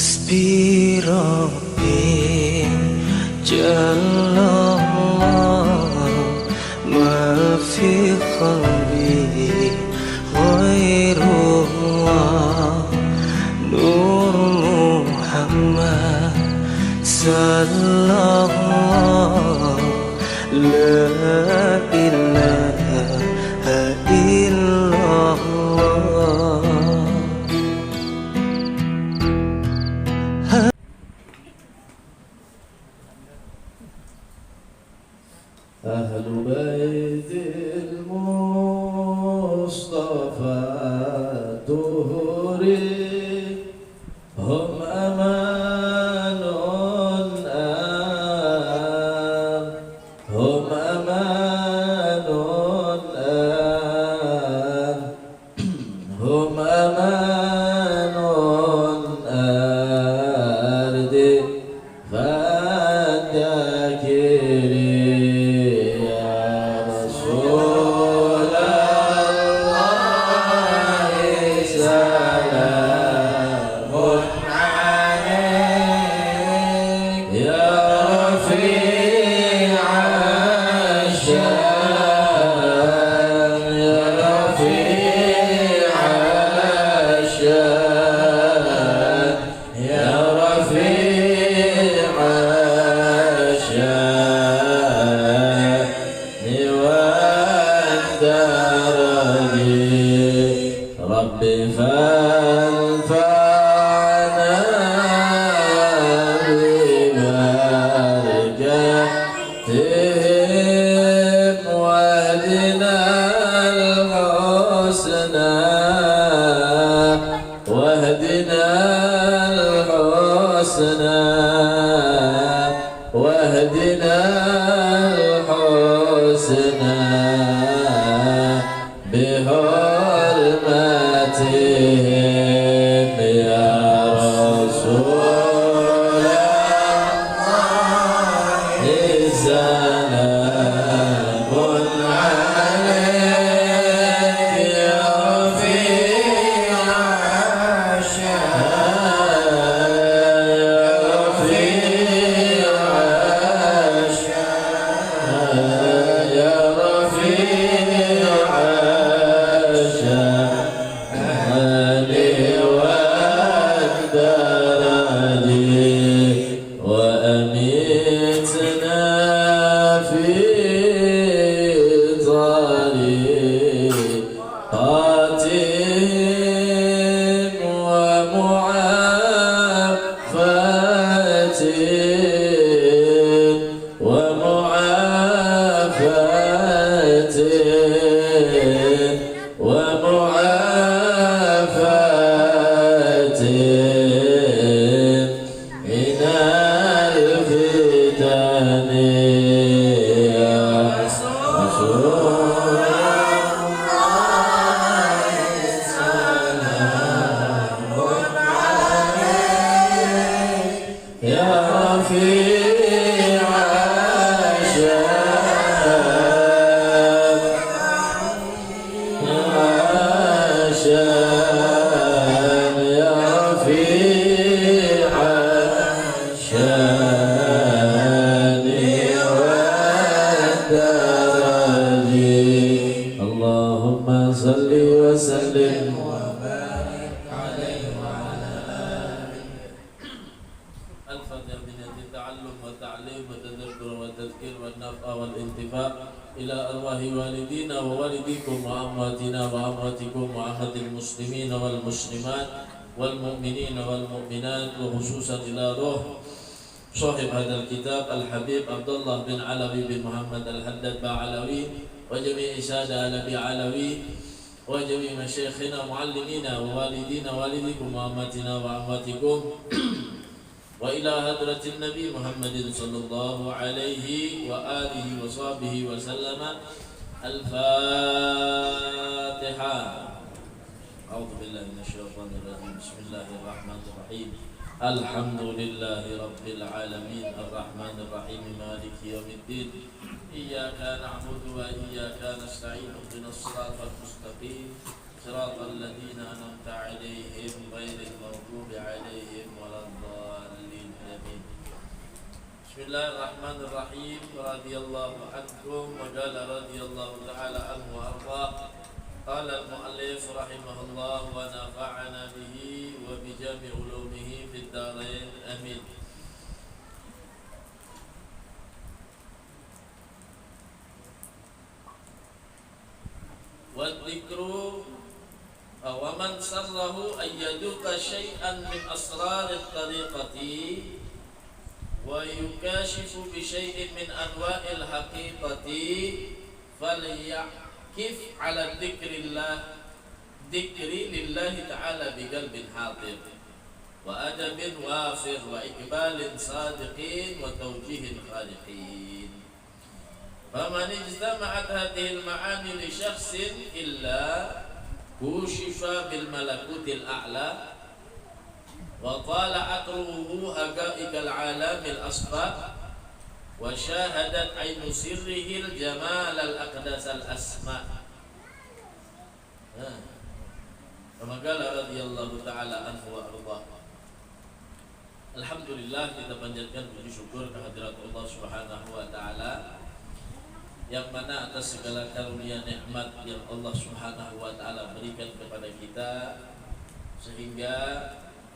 حسبي ربي جل الله ما في قلبي غير الله نور محمد صلى الله لا إله إلا الله. أهل بيت المصطفى الطهور هم أمان آن هم أمان آن هم أمان أرض فالذاكرين رسول الله سلام عليك يا رفيع الشان يا رفيع الشان يا رفيع الشان رب فانفعنا ببركتهم واهدنا الحسنى واهدنا الحسنى واهدنا الحسنى بحرمتهم يا رسول الله سلام عليك يا رفيع الشان يا رفيع الشان يا رفيع وأميتنا في طريقاتهم ومعافتهم ومعافتهم ومعافتهم من الفتن يا رسول الله سلام عليك يا رفيع الشان يا رفيع الشان والدرج اللهم صل وسلم وبارك عليه وعلى آله. الفاتحة بنية التعلم والتعليم والتذكر والتذكير والنفع والانتفاع إلى أرواح والدينا ووالديكم وأمواتنا وأمواتكم وأمة المسلمين والمسلمات والمؤمنين والمؤمنات وخصوصا إلى روح صاحب هذا الكتاب الحبيب عبد الله بن علوي بن محمد الحداد بعلوي وجميع سادة آل بعلوي وجميع مشايخنا معلمينا ووالدينا والديكم وأمتنا وأمواتكم وإلى حضرة النبي محمد صلى الله عليه وآله وصحبه وسلم. الفاتحة. أعوذ بالله من الشيطان الرجيم. بسم الله الرحمن الرحيم. الحمد لله رب العالمين الرحمن الرحيم مالك يوم الدين إياك نعبد وإياك نستعين اهدنا الصراط المستقيم صراط الذين أنعمت عليهم غير المغضوب عليهم ولا الضالين. Bismillahirrahmanirrahim. Radhiyallahu ankum wa qala radhiyallahu ta'ala anhu wa ardhah. Qala al-mu'allif rahimahullah wa nafa'ana bihi wa bi jami' ulumihi fid dharain. Amin. Wa dzikru wa man sarrahu ayyaduka syai'an min asrarit tariqati wa yukashifu bi syai'in min anwa'il haqiqati falyakif ala dzikri lillahi ta'ala bi qalbin hadir wa adabin wafir wa iqbalin sadiqin wa tawjihin khaliqin. Faman ijtama'at hadhihi al-ma'ani li syakhsin illa kushifa bil malakutil a'la wa tala'at ruhuhu haqa'iqal alamil asfa wa syahadat ainu sirrihil jamal al aqdasal asma. Pemagala radhiyallahu ta'ala anhu wa ardhah. Alhamdulillah, kita panjatkan puji syukur kehadirat Allah Subhanahu wa taala yang mana atas segala karunia nikmat yang Allah Subhanahu wa taala berikan kepada kita, sehingga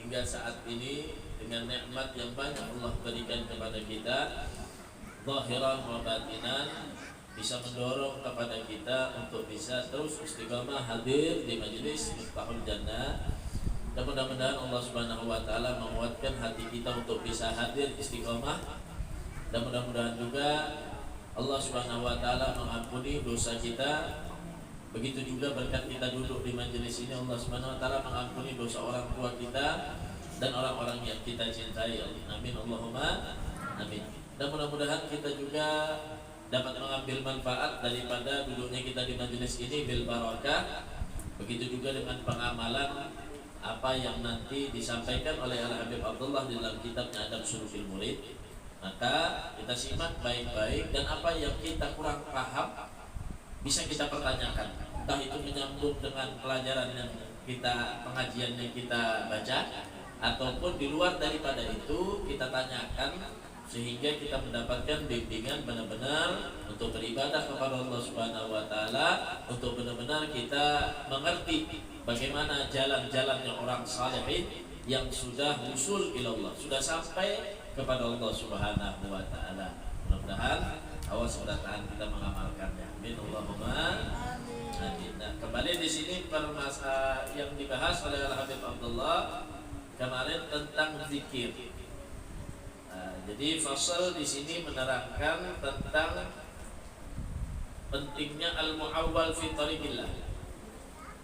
hingga saat ini dengan nikmat yang banyak Allah berikan kepada kita, zahiran wa batinan, bisa mendorong kepada kita untuk bisa terus istiqamah hadir di majelis Miftahul Jannah. Dan mudah-mudahan Allah Subhanahu wa taala menguatkan hati kita untuk bisa hadir istiqamah, dan mudah-mudahan juga Allah Subhanahu wa taala mengampuni dosa kita. Begitu juga berkat kita duduk di majelis ini, Allah Subhanahu wa taala mengampuni dosa orang tua kita dan orang-orang yang kita cintai. Amin Allahumma amin. Dan mudah-mudahan kita juga dapat mengambil manfaat daripada duduknya kita di majelis ini bil barakah. Begitu juga dengan pengamalan apa yang nanti disampaikan oleh Al-Habib Abdullah di dalam kitabnya Adab Sulukil Murid. Maka kita simak baik-baik, dan apa yang kita kurang paham bisa kita pertanyakan, entah itu menyambung dengan pelajaran yang kita, pengajian yang kita baca, ataupun di luar daripada itu kita tanyakan, sehingga kita mendapatkan bimbingan benar-benar untuk beribadah kepada Allah Subhanahu wa taala, untuk benar-benar kita mengerti bagaimana jalan-jalannya orang salihin yang sudah usul ilallah, sudah sampai kepada Allah Subhanahu wa taala. Mudah-mudahan awas perkataan kita mengamalkannya. Amin Allahumma amin. Nah, kembali di sini permasalahan yang dibahas oleh Al-Habib Abdullah kemarin tentang zikir. Jadi fasal di sini menerangkan tentang pentingnya al-mu'awwal fi tariqillah.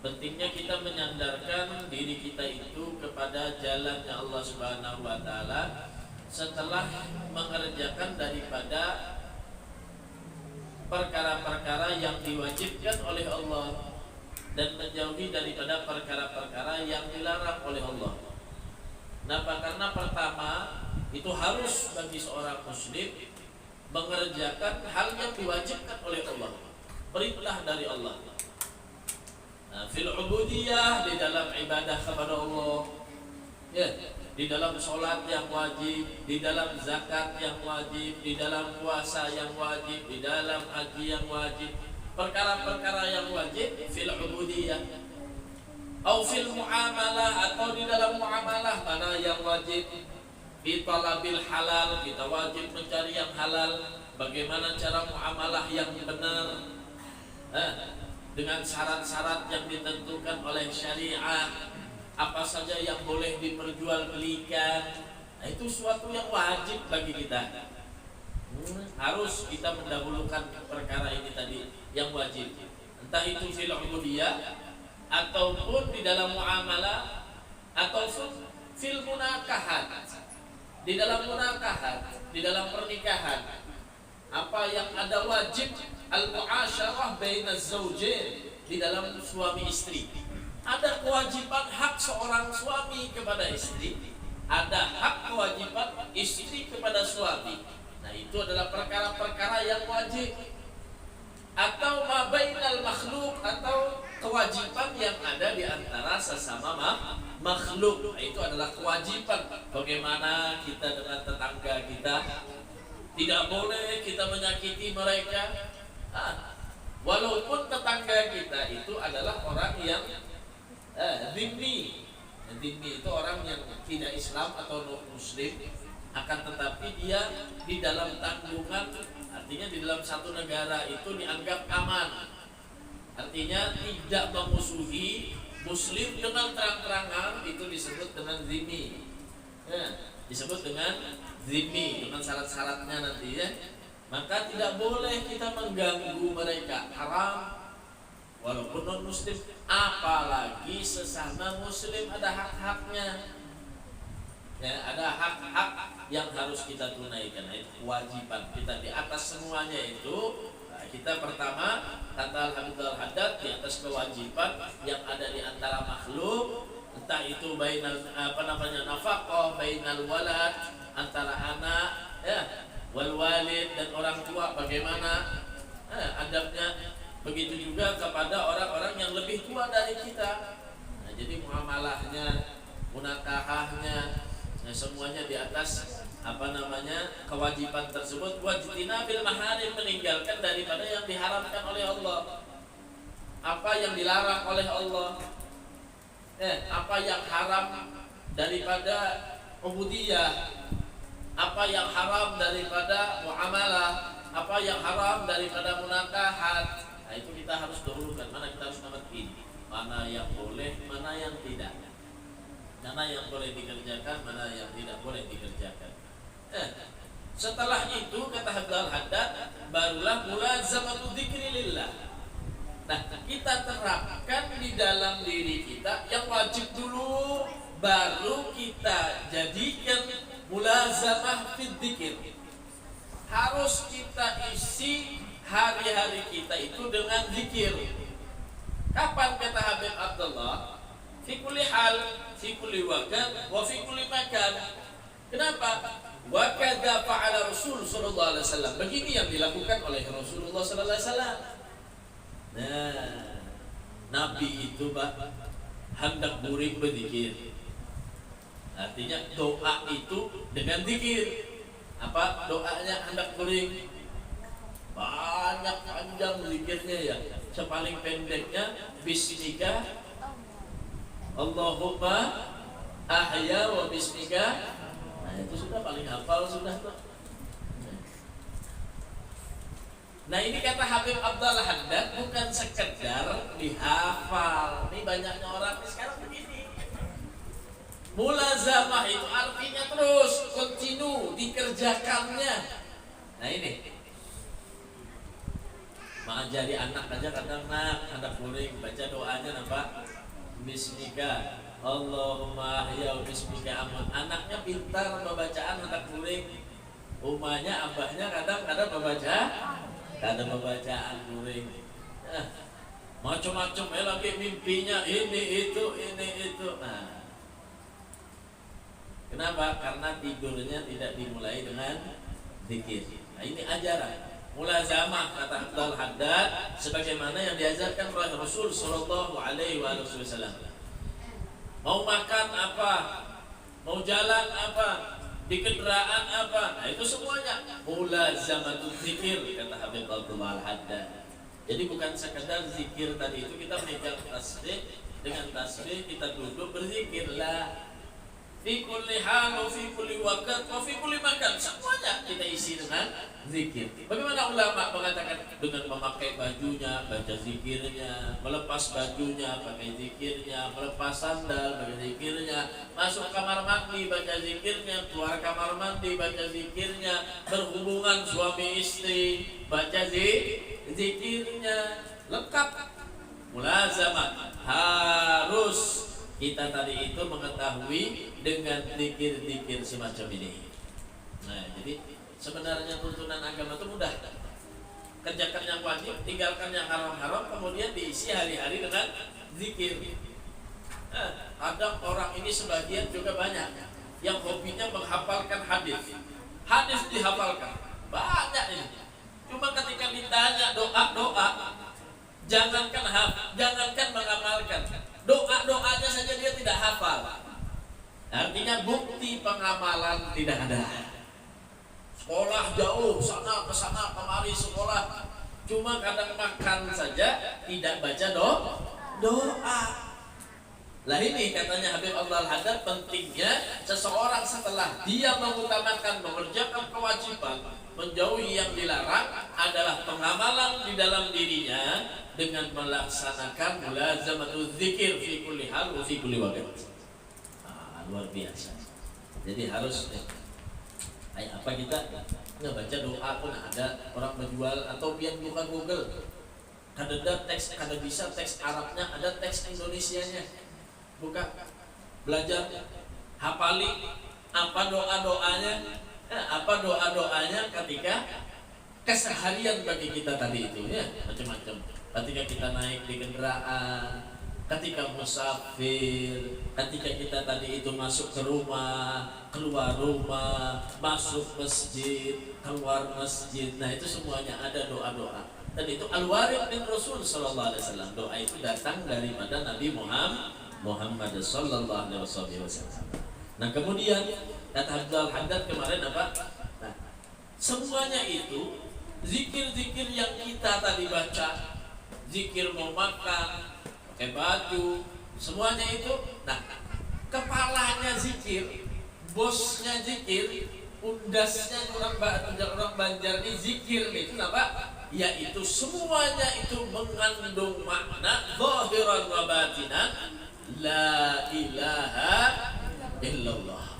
Pentingnya kita menyandarkan diri kita itu kepada jalannya Allah Subhanahu wa taala setelah mengerjakan daripada perkara-perkara yang diwajibkan oleh Allah dan menjauhi daripada perkara-perkara yang dilarang oleh Allah. Kenapa? Karena pertama, itu harus bagi seorang muslim mengerjakan hal yang diwajibkan oleh Allah, perintah dari Allah. Nah, fil ubudiyah, di dalam ibadah kepada Allah, ya, di dalam sholat yang wajib, di dalam zakat yang wajib, di dalam puasa yang wajib, di dalam haji yang wajib, perkara-perkara yang wajib fil ubudiyah. Atau fil muamalah, atau di dalam muamalah mana yang wajib. Fi talabil halal, kita wajib mencari yang halal. Bagaimana cara muamalah yang benar, dengan syarat-syarat yang ditentukan oleh syariah. Apa saja yang boleh diperjualbelikan. Nah, itu suatu yang wajib bagi kita. Harus kita mendahulukan perkara ini tadi yang wajib. Entah itu fil ubudiyah, ataupun di dalam muamalah, ataupun fil munakahat. Di dalam munakahat, di dalam pernikahan, apa yang ada wajib al-mu'asyarah bainaz zawjain, di dalam suami istri. Ada kewajiban hak seorang suami kepada istri, ada hak kewajiban istri kepada suami. Nah, itu adalah perkara-perkara yang wajib. Atau ma bainal makhluk, atau kewajiban yang ada di antara sesama makhluk. Nah, itu adalah kewajiban. Bagaimana kita dengan tetangga kita, Tidak boleh kita menyakiti mereka. Walaupun tetangga kita itu adalah orang yang dhimmi. Dhimmi itu orang yang tidak Islam atau non Muslim, akan tetapi dia di dalam tanggungan, artinya di dalam satu negara itu dianggap aman, artinya tidak memusuhi Muslim dengan terang-terangan, itu disebut dengan dhimmi. Disebut dengan dhimmi dengan syarat-syaratnya nanti ya. Maka tidak boleh kita mengganggu mereka, haram. Walaupun non Muslim, apalagi sesama Muslim ada hak-haknya. Ya, ada hak-hak yang harus kita tunaikan. Nah, itu kewajiban kita di atas semuanya itu. Nah, kita pertama kata Al-Habib Al-Haddad, di atas kewajiban yang ada di antara makhluk, entah itu bainal nafaqah, bainal walad, antara anak ya, wal walid dan orang tua, bagaimana adabnya. Begitu juga kepada orang-orang yang lebih tua dari kita. Nah, jadi muamalahnya, munakahahnya, semuanya di atas kewajiban tersebut. Wajtina bil maharim, meninggalkan daripada yang diharamkan oleh Allah. Apa yang dilarang oleh Allah, apa yang haram daripada ubudiyah, apa yang haram daripada muamalah, apa yang haram daripada munakahat. Nah, itu kita harus dahulukan, mana kita harus mengerti mana yang boleh, mana yang tidak, mana yang boleh dikerjakan, mana yang tidak boleh dikerjakan. Setelah itu kata Habib Al-Haddad, barulah mulazamatu dzikrillah. Nah, kita terapkan di dalam diri kita yang wajib dulu, baru kita jadikan mulazamah fid dzikir. Harus kita isi hari-hari kita itu dengan zikir. Kapan kata Habib Abdullah? Fi kulli hal, fi kulli waqt, wa fi kulli makan. Kenapa? Wa kadza fa'ala Rasul sallallahu alaihi wasallam. Begini yang dilakukan oleh Rasulullah sallallahu alaihi wasallam. Nah, Nabi itu hendak murid berzikir. Artinya doa itu dengan zikir. Apa doanya hendak murid? Banyak panjang zikirnya ya. Sepaling pendeknya bismika Allahumma ahya wa bismika. Nah, itu sudah paling hafal sudah tuh. Nah, ini kata Habib Abdullah Haddad bukan sekedar dihafal. Ini banyaknya orang sekarang begini. Mulazamah itu artinya terus kontinu dikerjakannya. Nah, ini mengajari anak aja kadang anak boleh baca doanya apa? Bismika Allahumma ahya bismika aman. Anaknya pintar membacaan anak boleh. Umahnya abahnya kadang-kadang membaca, kadang membacaan boleh. Macam-macam lagi mimpinya ini itu. Nah, kenapa? Karena tidurnya tidak dimulai dengan zikir. Nah, ini ajaran mulazamah kata Abdul Haddad sebagaimana yang diajarkan oleh Rasul sallallahu alaihi wasallam. Mau makan apa? Mau jalan apa? Di kendaraan apa? Nah, itu semuanya mulazamatul zikir kata Habib Abdullah Al-Haddad. Jadi bukan sekedar zikir tadi itu kita memegang tasbih, dengan tasbih kita duduk berzikirlah. Fi kulli hal wa fi kulli waqt wa fi kulli makan, semuanya kita isi dengan zikir. Bagaimana ulama mengatakan dengan memakai bajunya baca zikirnya, melepas bajunya pakai zikirnya, melepas sandal baca zikirnya, masuk kamar mandi baca zikirnya, keluar kamar mandi baca zikirnya, berhubungan suami istri baca zikirnya, lengkap. Mulazamah harus kita tadi itu mengetahui dengan zikir-zikir semacam ini. Nah, jadi sebenarnya tuntunan agama itu mudah. Kerjakan yang wajib, tinggalkan yang haram-haram, kemudian diisi hari-hari dengan zikir. Nah, ada orang ini sebagian juga banyak yang hobinya menghafalkan hadis. Hadis dihafalkan banyak ini. Cuma ketika ditanya doa, jangankan mengamalkan. Doa-doanya saja dia tidak hafal. Artinya bukti pengamalan tidak ada. Sekolah jauh, sana ke sana kemari sekolah. Cuma kadang makan saja tidak baca doa. Lah ini katanya Habib Abdul Haddad, pentingnya seseorang setelah dia mengutamakan mengerjakan kewajiban, menjauhi yang dilarang adalah pengamalan di dalam dirinya dengan melaksanakan mulazamatul zikir fi kulli hal wa fi kulli waqt. Luar biasa. Jadi harus apa kita nggak baca doa pun ada orang menjual atau pian buka Google. Kada teks, kada bisa teks Arabnya, ada teks Indonesianya. Buka, belajar, hafali apa doa-doanya, apa doa-doanya ketika keseharian bagi kita tadi itu ya, macam-macam. Ketika kita naik di kendaraan, ketika musafir, ketika kita tadi itu masuk ke rumah, keluar rumah, masuk masjid, keluar masjid. Nah itu semuanya ada doa-doa. Dan itu al-warid min Rasul sallallahu alaihi wasallam. Doa itu datang daripada Nabi Muhammad sallallahu alaihi wasallam. Nah kemudian kata Abdul Haddad kemarin apa? Nah, semuanya itu zikir-zikir yang kita tadi baca, zikir mau makan, pakai baju, semuanya itu. Nah, kepalanya zikir, bosnya zikir, undasnya orang Banjar ini zikir itu apa? Yaitu semuanya itu mengandung makna zahiran wa batinan. La ilaha illallah.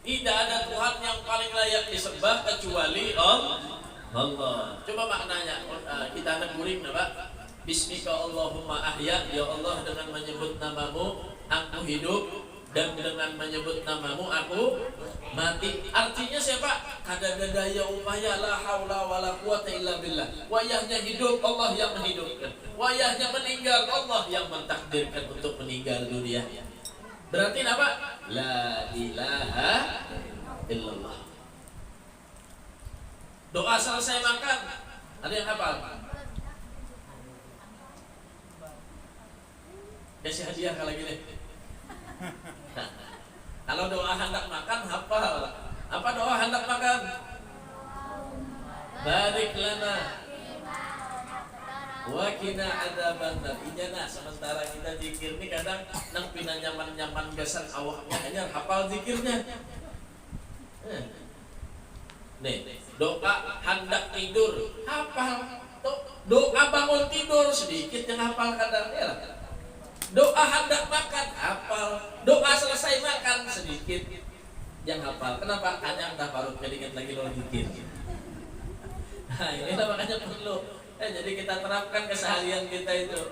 Tidak ada Tuhan yang paling layak disembah kecuali Allah. Coba maknanya kita anak guring Pak. Bismika Allahumma ahya, ya Allah dengan menyebut namamu aku hidup, dan dengan menyebut namamu aku mati. Artinya siapa? Kada ada daya upaya, la haula wala quwata illa billah. Wayahnya hidup Allah yang menghidupkan, wayahnya meninggal Allah yang mentakdirkan untuk meninggal dunia. Berarti apa? La ilaha illallah. Doa selesai makan, ada yang hafal? Kasih hadiah kalau gini. Kalau doa hendak makan hafal. Apa doa hendak makan? Barik lana wa qina adzabannar. Ijana sementara kita zikir ini kadang nang pina nyaman-nyaman gasan awaknya hanya hafal zikirnya. Nih, doa hendak tidur hafal. Doa bangun tidur sedikit yang hafal kadang ya. Doa hendak makan hafal, doa selesai makan sedikit yang hafal. Kenapa? Hanya entah baru keringat lagi lo zikir. Nah ini makanya perlu. Jadi kita terapkan keseharian kita itu.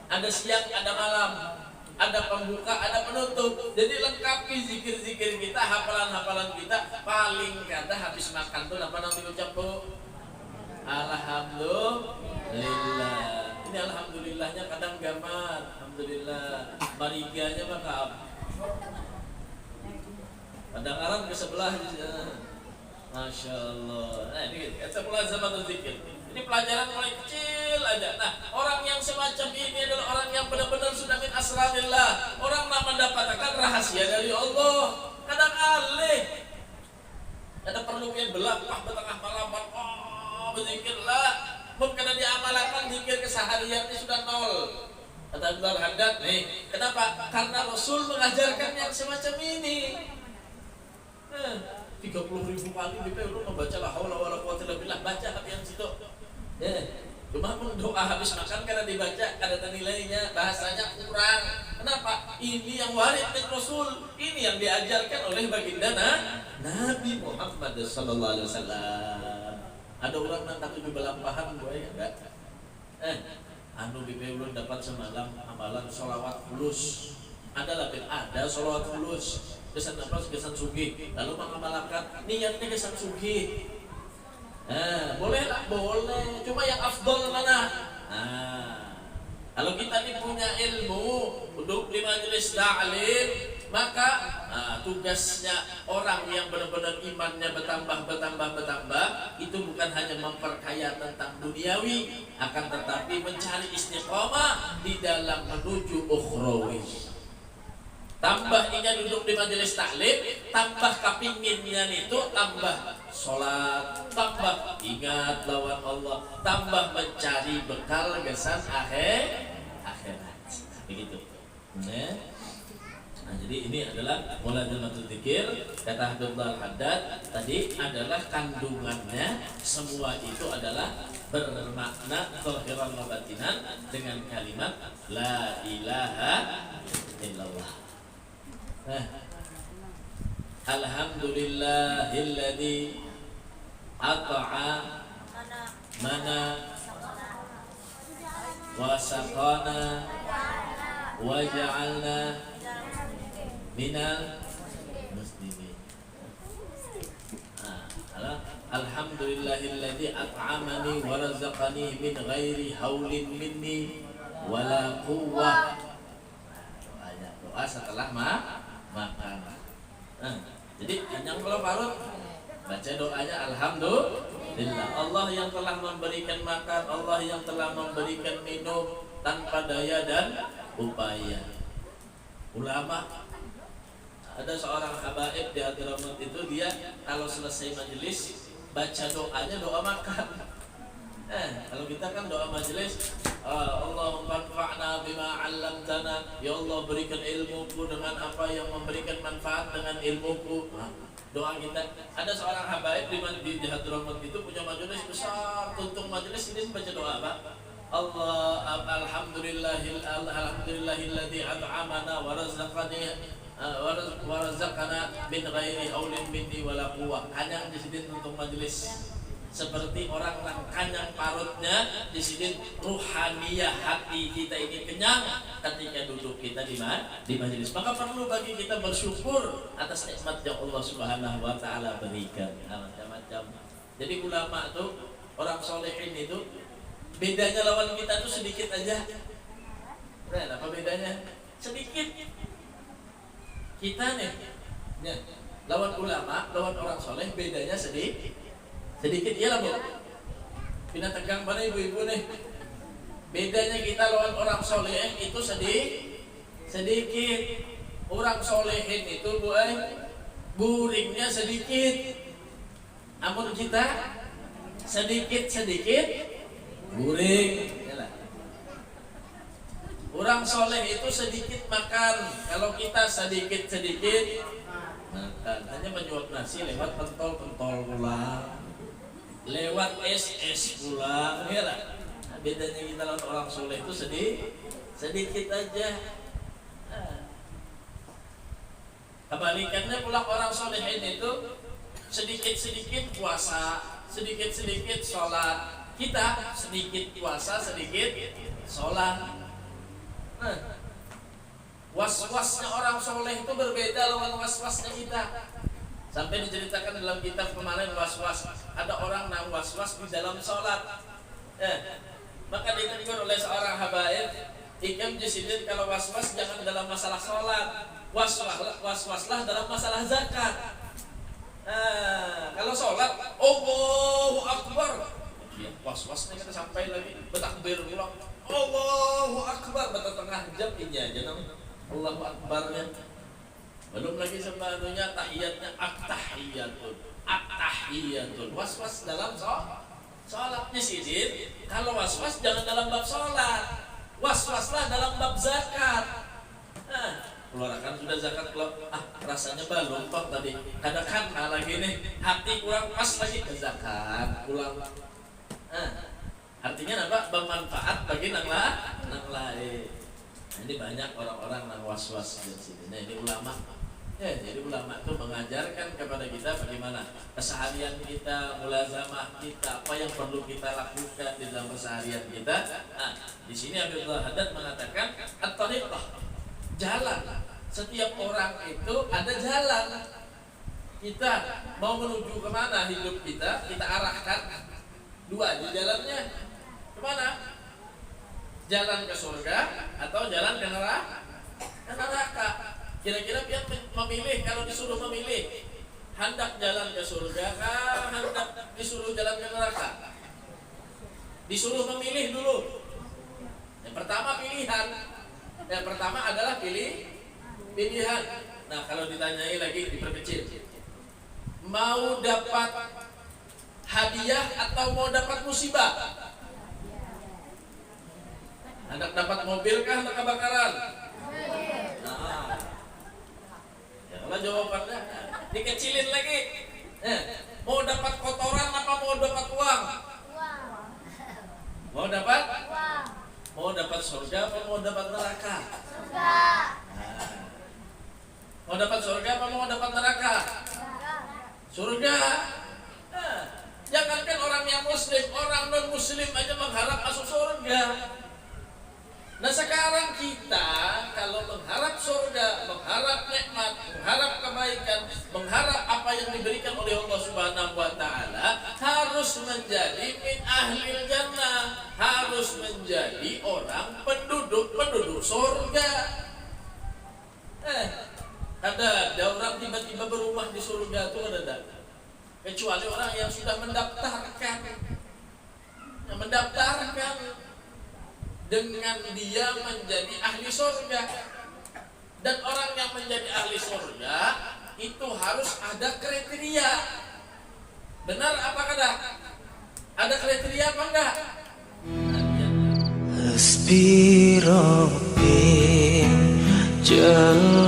Ada siang, ada malam, ada pembuka, ada penutup. Jadi lengkapi zikir-zikir kita, hafalan-hafalan kita. Paling kada habis makan tuh apa namanya ucap tuh? Alhamdulillah. Ini alhamdulillahnya kadang gamat. Alhamdulillah. Mariganya maka kadang-kadang ke sebelah. Masya Allah. Nah ini kita mulazamatul zikir. Ini pelajaran mulai kecil aja. Nah orang yang semacam ini adalah orang yang benar-benar sudah min asrarillah. Orang yang mendapatkan rahasia dari Allah. Kadang alih. Ada perlu yang belapah betengah malam. Berzikirlah. Pun karena diamalkan zikir keseharian ini sudah nol. Kata Abdul Haddad nih, kenapa? Karena Rasul mengajarkan yang semacam ini. 30.000 kali kita membaca la haula wala quwwata illa billah, baca tapi yang situ. Cuma pun doa habis makan karena dibaca kada ada nilainya, bahasanya kurang. Kenapa? Ini yang warid dari Rasul, ini yang diajarkan oleh baginda Nabi Muhammad sallallahu alaihi wasallam. Ada orang yang takut belampahan gue ya enggak? Anu BP belum dapat semalam amalan sholawat fulus. Ada sholawat fulus. Kesan apa? Kesan sugih. Lalu mengamalkan niatnya kesan sugih. Boleh lah, boleh. Cuma yang afdol mana? Kalau kita ini punya ilmu, duduk di majelis ta'lim, maka tugasnya orang yang benar-benar imannya bertambah itu bukan hanya memperkaya tentang duniawi, akan tetapi mencari istiqomah di dalam menuju ukhrawi. tambah inya duduk di majelis taklim, tambah kapinginnya itu tambah sholat, tambah ingat lawan Allah, tambah mencari bekal gesan akhirat. Begitu. Nah, jadi ini adalah mulazamatul dzikir. Kata Abdullah Al-Haddad tadi adalah kandungannya semua itu adalah bermakna zahiran wa batinan dengan kalimat la ilaha illallah. Nah, alhamdulillahilladzi at'amana wa saqana wa ja'alna minal muslimin. Alhamdulillahilladzi at'amani wa razaqani min ghairi haulin minni wala quwwah. Doa setelah makan. Jadi yang kalau parut baca doanya alhamdulillah. Allah yang telah memberikan makan, Allah yang telah memberikan minum tanpa daya dan upaya. Ulama, ada seorang habaib di Hadramaut itu, dia kalau selesai majelis baca doanya doa makan. Kalau kita kan doa majelis, Allahumma anfa'na bima 'allamtana, ya Allah berikan ilmuku dengan apa yang memberikan manfaat dengan ilmuku. Doa kita. Ada seorang habaib di Hadramaut itu punya majelis besar, tuntung majelis ini baca doa apa? Alhamdulillahilladzi at'amana wa razaqana min ghairi haulin minni wala quwwah. Kanyang di sini tuntung majelis. Seperti orang kanyang parutnya di sini, ruhaniyah hati kita ini kenyang ketika duduk kita di majelis. Maka perlu bagi kita bersyukur atas nikmat yang Allah Subhanahu wa taala berikan macam-macam. Jadi ulama itu, orang solehin itu, bedanya lawan kita tuh sedikit aja. Nah, apa bedanya? Sedikit. Kita nih, lawan ulama, lawan orang soleh bedanya sedikit. Iyalah Bu. Pina tegang mana ibu-ibu nih. Bedanya kita lawan orang soleh itu sedikit. Orang solehin itu Bu, buringnya sedikit. Namun kita sedikit buring. Yalah. Orang soleh itu sedikit makan. Kalau kita sedikit makan. Hanya menyuap nasi lewat pentol-pentol pula, lewat es pula, ya lah. Nah, bedanya kita lawan orang soleh itu sedikit aja. Kebalikannya pula orang solehin itu sedikit puasa, sedikit sholat. Kita sedikit puasa, sedikit sholat. Nah, was-wasnya orang soleh itu berbeda lawan was-wasnya kita. Sampai diceritakan dalam kitab kemarin was-was, ada orang yang was-was di dalam sholat. Maka ditegur oleh seorang habaib, ikam jisidin kalau was-was jangan dalam masalah sholat, was-waslah dalam masalah zakat. Kalau sholat, Allahu Akbar, was-wasnya kita sampai lagi bertakbir bilang Allahu Akbar, bertengah jam ini aja namanya Allahu Akbarnya. Belum lagi sebelumnya tahiyatnya at-tahiyatul. Was-was dalam sholat sidin. Kalau was-was jangan dalam bab sholat, was-waslah dalam bab zakat. Keluarkan sudah zakat, rasanya belum toh tadi. Kadang-kadang lagi nih hati kurang pas lagi ke zakat pulang. Artinya apa? Bermanfaat bagi nang lain. Ini banyak orang-orang yang was-was di sini. Nah, ini ulama. Jadi ulama itu mengajarkan kepada kita bagaimana keseharian kita, mulazamah kita, apa yang perlu kita lakukan di dalam keseharian kita. Di sini Abdullah Haddad mengatakan at-tariqah, jalan. Setiap orang itu ada jalan. Kita mau menuju kemana hidup kita arahkan dua aja jalannya. Kemana? Jalan ke surga atau jalan ke neraka? Kira-kira dia memilih, kalau disuruh memilih, hendak jalan ke surga kah, hendak disuruh jalan ke neraka? Disuruh memilih dulu. Yang pertama pilihan. Yang pertama adalah pilih Pilihan. Nah, kalau ditanyai lagi diperkecil. Mau dapat hadiah atau mau dapat musibah? Anak dapat mobil kah atau kebakaran? Nah, ya kalau jawabannya dikecilin lagi. Mau dapat kotoran apa mau dapat uang? Mau dapat? Mau dapat surga apa mau dapat neraka? Mau dapat surga apa mau dapat neraka? Surga. Jangankan orang yang muslim, orang non muslim aja mengharap masuk surga. Nah sekarang kita kalau mengharap surga, mengharap nikmat, mengharap kebaikan, mengharap apa yang diberikan oleh Allah Subhanahu wa taala, harus menjadi min ahlil jannah, harus menjadi orang penduduk surga. Ada orang tiba-tiba berumah di surga itu ada. Kecuali orang yang sudah mendaftarkan dengan dia menjadi ahli surga. Dan orang yang menjadi ahli surga itu harus ada kriteria. Benar apa kata? Ada kriteria apa enggak? Hasbi Rabbi Jalla